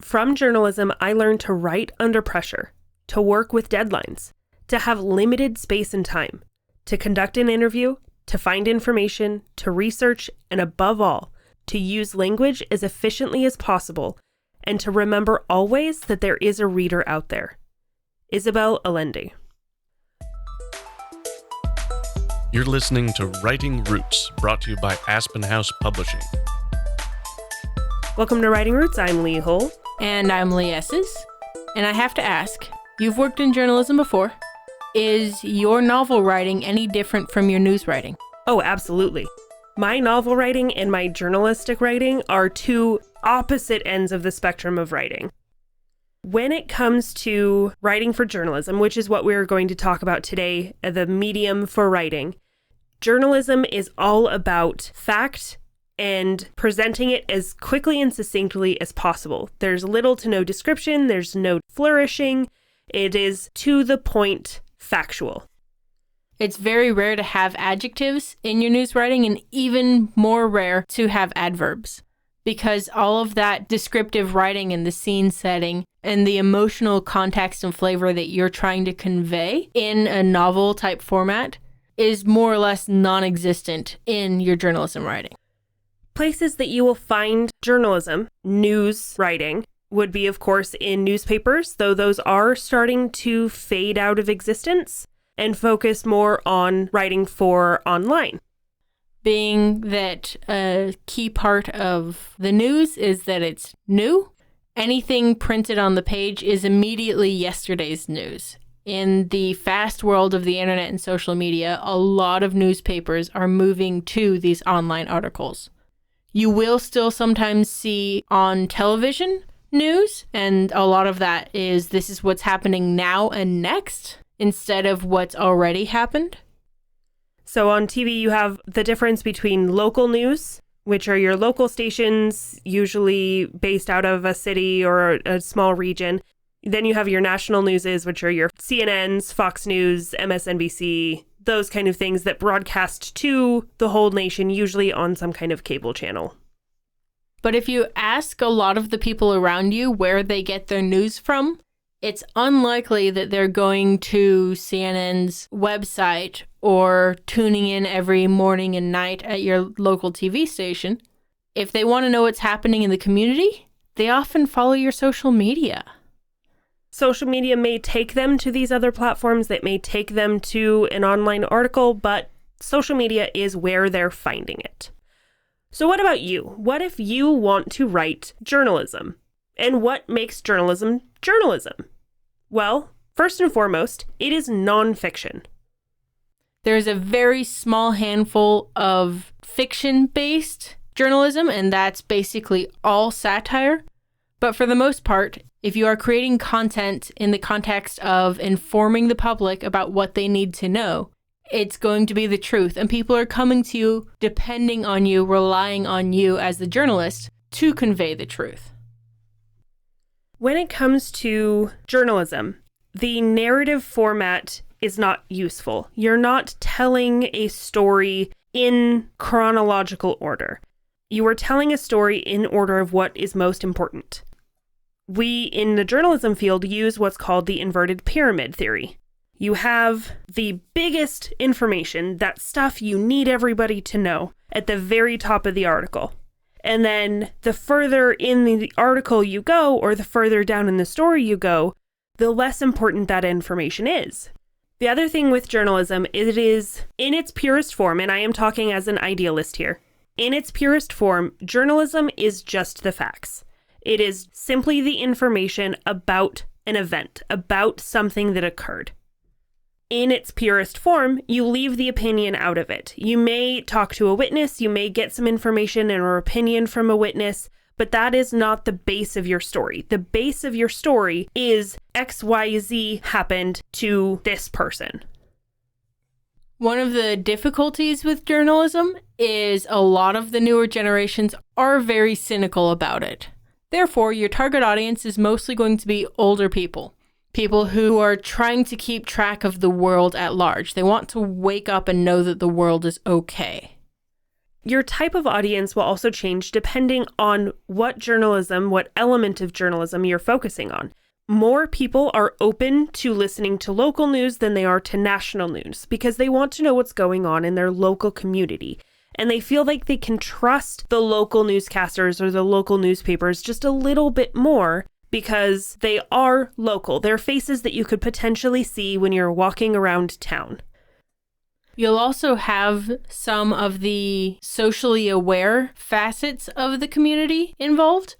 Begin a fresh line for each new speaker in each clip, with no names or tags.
From journalism, I learned to write under pressure, to work with deadlines, to have limited space and time, to conduct an interview, to find information, to research, and above all, to use language as efficiently as possible, and to remember always that there is a reader out there. Isabel Allende.
You're listening to Writing Roots, brought to you by Aspen House Publishing.
Welcome to Writing Roots. I'm Lee Hull.
And I'm Lee Esses. And I have to ask, you've worked in journalism before. Is your novel writing any different from your news writing?
Oh, absolutely. My novel writing and my journalistic writing are two opposite ends of the spectrum of writing. When it comes to writing for journalism, which is what we're going to talk about today, the medium for writing, journalism is all about fact and presenting it as quickly and succinctly as possible. There's little to no description, there's no flourishing. It is to the point, factual.
It's very rare to have adjectives in your news writing, and even more rare to have adverbs, because all of that descriptive writing and the scene setting and the emotional context and flavor that you're trying to convey in a novel type format is more or less non-existent in your journalism writing.
Places that you will find journalism, news writing, would be, of course, in newspapers, though those are starting to fade out of existence and focus more on writing for online.
Being that a key part of the news is that it's new, anything printed on the page is immediately yesterday's news. In the fast world of the internet and social media, a lot of newspapers are moving to these online articles. You will still sometimes see on television news, and a lot of that is this is what's happening now and next, instead of what's already happened.
So on TV, you have the difference between local news, which are your local stations, usually based out of a city or a small region. Then you have your national newses, which are your CNNs, Fox News, MSNBC, those kind of things that broadcast to the whole nation, usually on some kind of cable channel.
But if you ask a lot of the people around you where they get their news from, it's unlikely that they're going to CNN's website or tuning in every morning and night at your local TV station. If they want to know what's happening in the community, they often follow your social media.
Social media may take them to these other platforms, that may take them to an online article, but social media is where they're finding it. So what about you? What if you want to write journalism? And what makes journalism journalism? Well, first and foremost, it is nonfiction.
There's a very small handful of fiction-based journalism, and that's basically all satire. But for the most part, if you are creating content in the context of informing the public about what they need to know, it's going to be the truth. And people are coming to you, depending on you, relying on you as the journalist to convey the truth.
When it comes to journalism, the narrative format is not useful. You're not telling a story in chronological order. You are telling a story in order of what is most important. We, in the journalism field, use what's called the inverted pyramid theory. You have the biggest information, that stuff you need everybody to know, at the very top of the article. And then the further in the article you go, or the further down in the story you go, the less important that information is. The other thing with journalism is it is, in its purest form, and I am talking as an idealist here, in its purest form, journalism is just the facts. It is simply the information about an event, about something that occurred. In its purest form, you leave the opinion out of it. You may talk to a witness, you may get some information or opinion from a witness, but that is not the base of your story. The base of your story is XYZ happened to this person.
One of the difficulties with journalism is a lot of the newer generations are very cynical about it. Therefore, your target audience is mostly going to be older people. People who are trying to keep track of the world at large. They want to wake up and know that the world is okay.
Your type of audience will also change depending on what element of journalism you're focusing on. More people are open to listening to local news than they are to national news because they want to know what's going on in their local community. And they feel like they can trust the local newscasters or the local newspapers just a little bit more because they are local. They're faces that you could potentially see when you're walking around town.
You'll also have some of the socially aware facets of the community involved.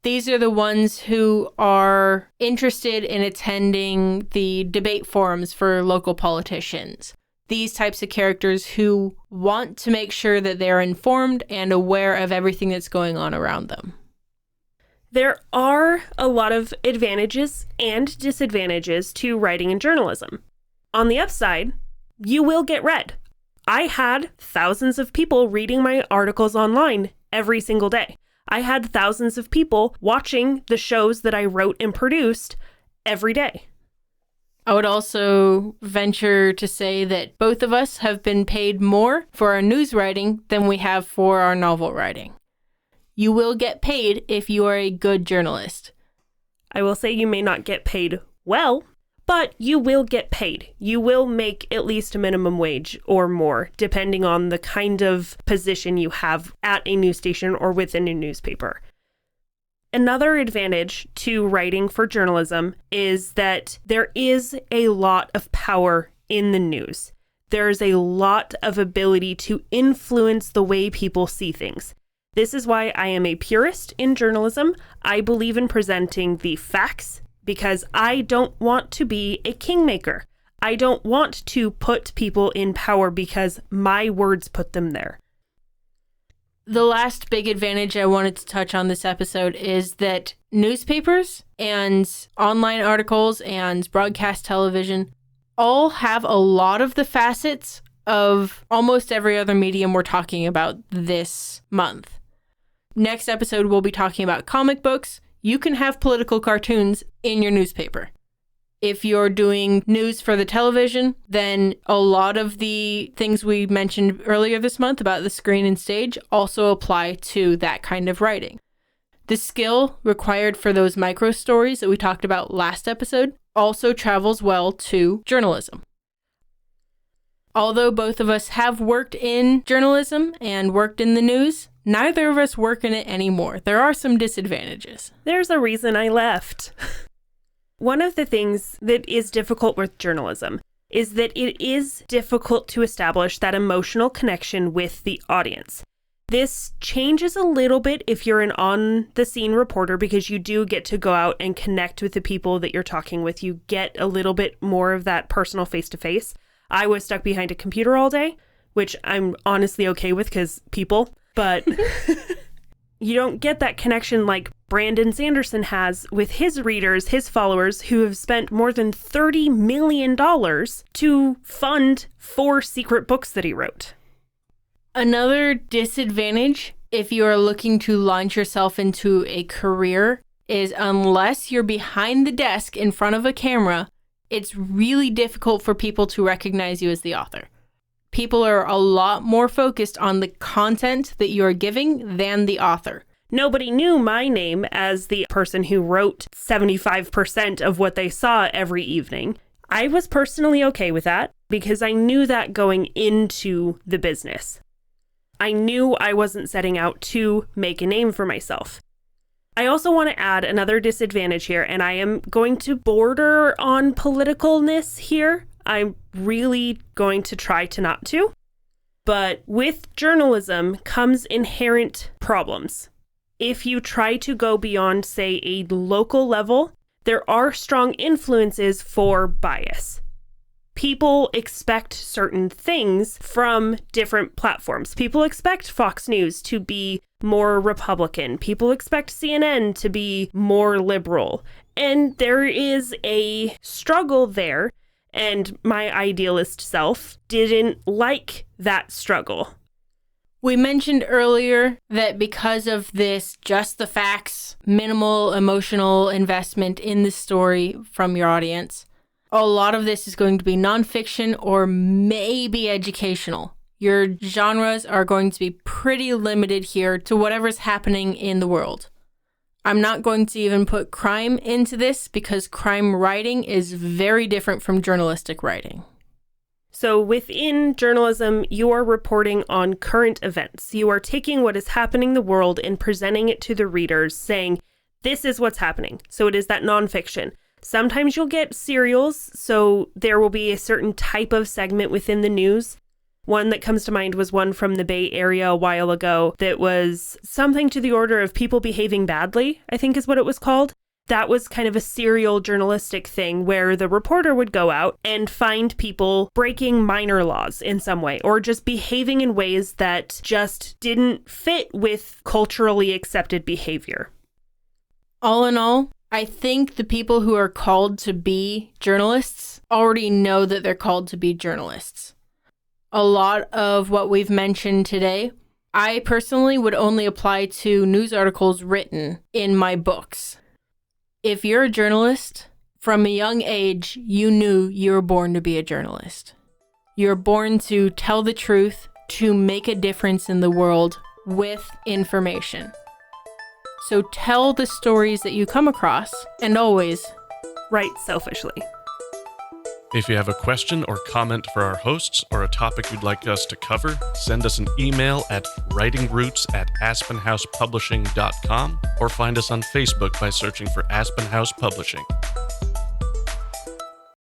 These are the ones who are interested in attending the debate forums for local politicians. These types of characters who want to make sure that they're informed and aware of everything that's going on around them.
There are a lot of advantages and disadvantages to writing and journalism. On the upside, you will get read. I had thousands of people reading my articles online every single day. I had thousands of people watching the shows that I wrote and produced every day.
I would also venture to say that both of us have been paid more for our news writing than we have for our novel writing. You will get paid if you are a good journalist.
I will say you may not get paid well, but you will get paid. You will make at least a minimum wage or more, depending on the kind of position you have at a news station or within a newspaper. Another advantage to writing for journalism is that there is a lot of power in the news. There's a lot of ability to influence the way people see things. This is why I am a purist in journalism. I believe in presenting the facts, because I don't want to be a kingmaker. I don't want to put people in power because my words put them there.
The last big advantage I wanted to touch on this episode is that newspapers and online articles and broadcast television all have a lot of the facets of almost every other medium we're talking about this month. Next episode, we'll be talking about comic books. You can have political cartoons in your newspaper. If you're doing news for the television, then a lot of the things we mentioned earlier this month about the screen and stage also apply to that kind of writing. The skill required for those micro stories that we talked about last episode also travels well to journalism. Although both of us have worked in journalism and worked in the news, neither of us work in it anymore. There are some disadvantages.
There's a reason I left. One of the things that is difficult with journalism is that it is difficult to establish that emotional connection with the audience. This changes a little bit if you're an on-the-scene reporter because you do get to go out and connect with the people that you're talking with. You get a little bit more of that personal face-to-face. I was stuck behind a computer all day, which I'm honestly okay with because people, but you don't get that connection like Brandon Sanderson has with his readers, his followers, who have spent more than $30 million to fund 4 secret books that he wrote.
Another disadvantage, if you are looking to launch yourself into a career, is unless you're behind the desk in front of a camera, it's really difficult for people to recognize you as the author. People are a lot more focused on the content that you're giving than the author.
Nobody knew my name as the person who wrote 75% of what they saw every evening. I was personally okay with that because I knew that going into the business. I knew I wasn't setting out to make a name for myself. I also want to add another disadvantage here, and I am going to border on politicalness here. I'm really going to try to not to. But with journalism comes inherent problems. If you try to go beyond, say, a local level, there are strong influences for bias. People expect certain things from different platforms. People expect Fox News to be more Republican. People expect CNN to be more liberal. And there is a struggle there. And my idealist self didn't like that struggle.
We mentioned earlier that because of this just the facts, minimal emotional investment in the story from your audience, a lot of this is going to be nonfiction or maybe educational. Your genres are going to be pretty limited here to whatever's happening in the world. I'm not going to even put crime into this because crime writing is very different from journalistic writing.
So within journalism, you are reporting on current events. You are taking what is happening in the world and presenting it to the readers, saying, this is what's happening. So it is that nonfiction. Sometimes you'll get serials, so there will be a certain type of segment within the news. One that comes to mind was one from the Bay Area a while ago that was something to the order of people behaving badly, I think is what it was called. That was kind of a serial journalistic thing where the reporter would go out and find people breaking minor laws in some way or just behaving in ways that just didn't fit with culturally accepted behavior.
All in all, I think the people who are called to be journalists already know that they're called to be journalists. A lot of what we've mentioned today, I personally would only apply to news articles written in my books. If you're a journalist, from a young age, you knew you were born to be a journalist. You're born to tell the truth, to make a difference in the world with information. So tell the stories that you come across, and always
Write selfishly.
If you have a question or comment for our hosts or a topic you'd like us to cover, send us an email at writingroots@aspenhousepublishing.com or find us on Facebook by searching for Aspen House Publishing.